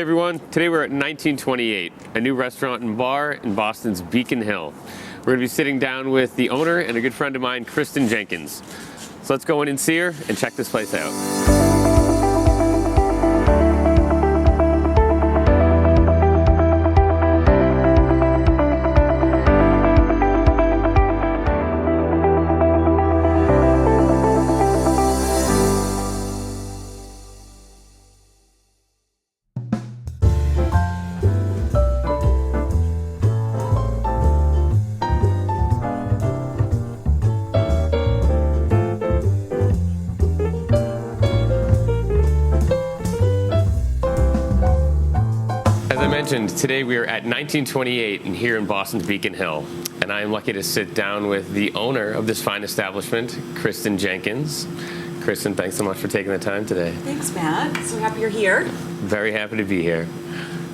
Hey everyone, today we're at 1928, a new restaurant and bar in Boston's Beacon Hill. We're going to be sitting down with the owner and a good friend of mine, Kristin Jenkins. So let's go in and see her and check this place out. Today we are at 1928 and here in Boston's Beacon Hill, and I am lucky to sit down with the owner of this fine establishment, Kristin Jenkins. Kristin, thanks so much for taking the time today. Thanks, Matt. So happy you're here. Very happy to be here.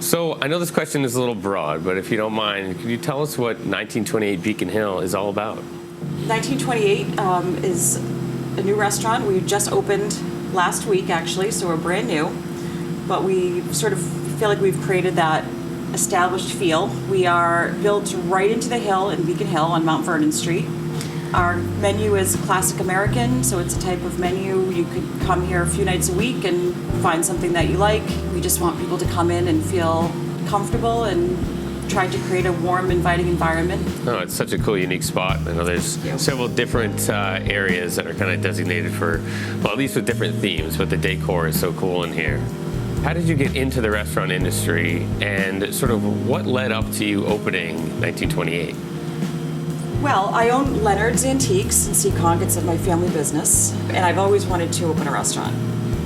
So I know this question is a little broad, but if you don't mind, could you tell us what 1928 Beacon Hill is all about? 1928 is a new restaurant. We just opened last week, actually, so we're brand new, but we sort of feel like we've created that established feel. We are built right into the hill in Beacon Hill on Mount Vernon Street. Our menu is classic American, so it's a type of menu you could come here a few nights a week and find something that you like. We just want people to come in and feel comfortable and try to create a warm, inviting environment. Oh, it's such a cool, unique spot. I know there's several different areas that are kind of designated for, well, at least with different themes, but the decor is so cool in here. How did you get into the restaurant industry, and sort of what led up to you opening 1928? Well, I own Leonard's Antiques in Seekonk. It's my family business, and I've always wanted to open a restaurant.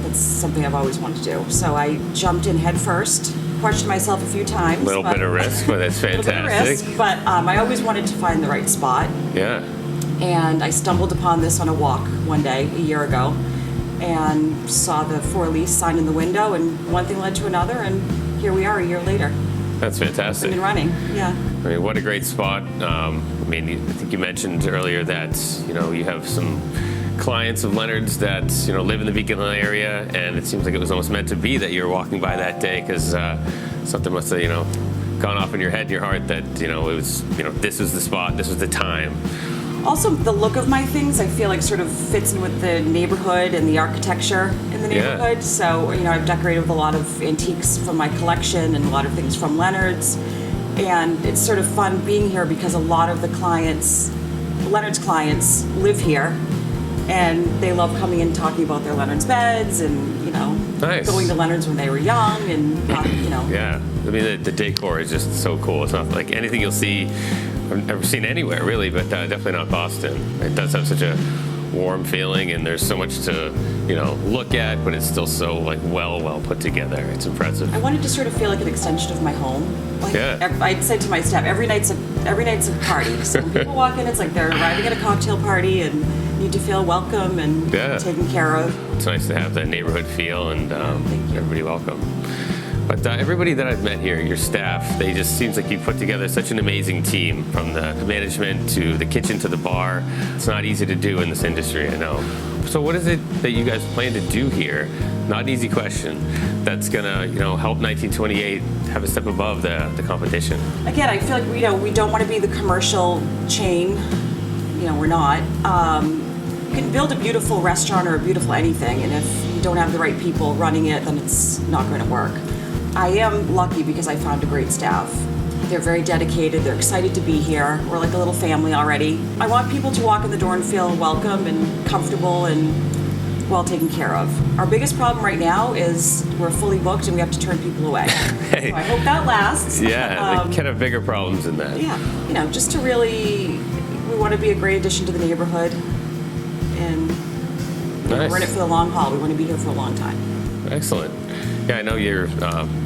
That's something I've always wanted to do. So I jumped in head first, questioned myself a few times. A little bit of risk, but that's fantastic. A little bit of risk, but I always wanted to find the right spot. Yeah. And I stumbled upon this on a walk one day a year ago, and saw the for lease sign in the window, and one thing led to another, and here we are a year later. That's fantastic. We've been running, yeah. I mean, what a great spot. I think you mentioned earlier that, you have some clients of Leonard's that, live in the Beacon Hill area, and it seems like it was almost meant to be that you were walking by that day, because something must have, gone off in your head and your heart that, it was, this was the spot, this was the time. Also, the look of my things, I feel like sort of fits in with the neighborhood and the architecture in the neighborhood. Yeah. So, I've decorated with a lot of antiques from my collection and a lot of things from Leonard's. And it's sort of fun being here because a lot of the Leonard's clients live here, and they love coming in and talking about their Leonard's beds and, nice. Going to Leonard's when they were young and, Yeah, I mean, the decor is just so cool. It's not like anything you'll see I've never seen anywhere, really, but definitely not Boston. It does have such a warm feeling, and there's so much to, look at, but it's still so, well put together. It's impressive. I wanted to sort of feel like an extension of my home. Yeah. I'd say to my staff, every night's a party. So when people walk in, it's like they're arriving at a cocktail party and need to feel welcome and taken care of. It's nice to have that neighborhood feel and everybody welcome. But everybody that I've met here, your staff, they just seems like you put together such an amazing team, from the management to the kitchen to the bar. It's not easy to do in this industry, I know. So what is it that you guys plan to do here? Not an easy question. That's gonna, help 1928 have a step above the competition. Again, I feel like we don't want to be the commercial chain. We're not. You can build a beautiful restaurant or a beautiful anything, and if you don't have the right people running it, then it's not going to work. I am lucky because I found a great staff. They're very dedicated, they're excited to be here. We're like a little family already. I want people to walk in the door and feel welcome and comfortable and well taken care of. Our biggest problem right now is we're fully booked and we have to turn people away. Hey. So I hope that lasts. Yeah, they can have bigger problems than that. Yeah, just to really, we want to be a great addition to the neighborhood, and we're in it for the long haul. We want to be here for a long time. Excellent. Yeah, I know your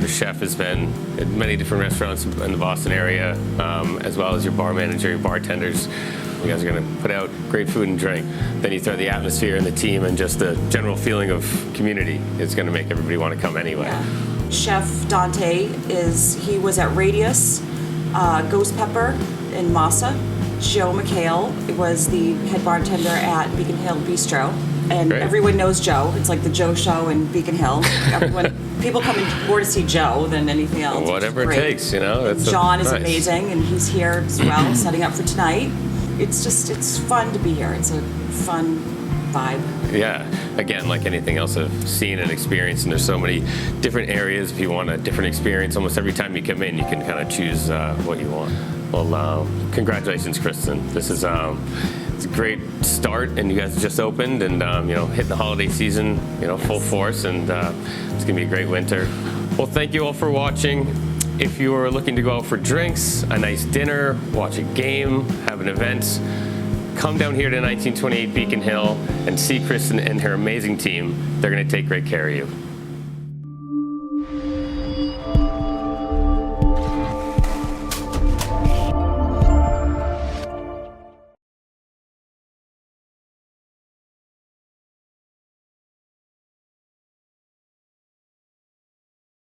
chef has been at many different restaurants in the Boston area, as well as your bar manager, your bartenders. You guys are going to put out great food and drink. Then you throw the atmosphere and the team and just the general feeling of community. It's going to make everybody want to come anyway. Yeah. Chef Dante he was at Radius, Ghost Pepper, and Masa. Joe McHale was the head bartender at Beacon Hill Bistro. And Everyone knows Joe. It's like the Joe Show in Beacon Hill. Everyone people come in more to see Joe than anything else. which is Whatever it great. takes, you know. That's John is nice. amazing, and he's here as well, setting up for tonight. It's fun to be here. It's a fun vibe. Yeah, again, like anything else I've seen and experienced, and there's so many different areas. If you want a different experience, almost every time you come in, you can kind of choose what you want. Well, congratulations, Kristin. This is it's a great start, and you guys just opened, and hitting the holiday season, full force, and it's gonna be a great winter. Well, thank you all for watching. If you are looking to go out for drinks, a nice dinner, watch a game, have an event, come down here to 1928 Beacon Hill and see Kristin and her amazing team. They're going to take great care of you.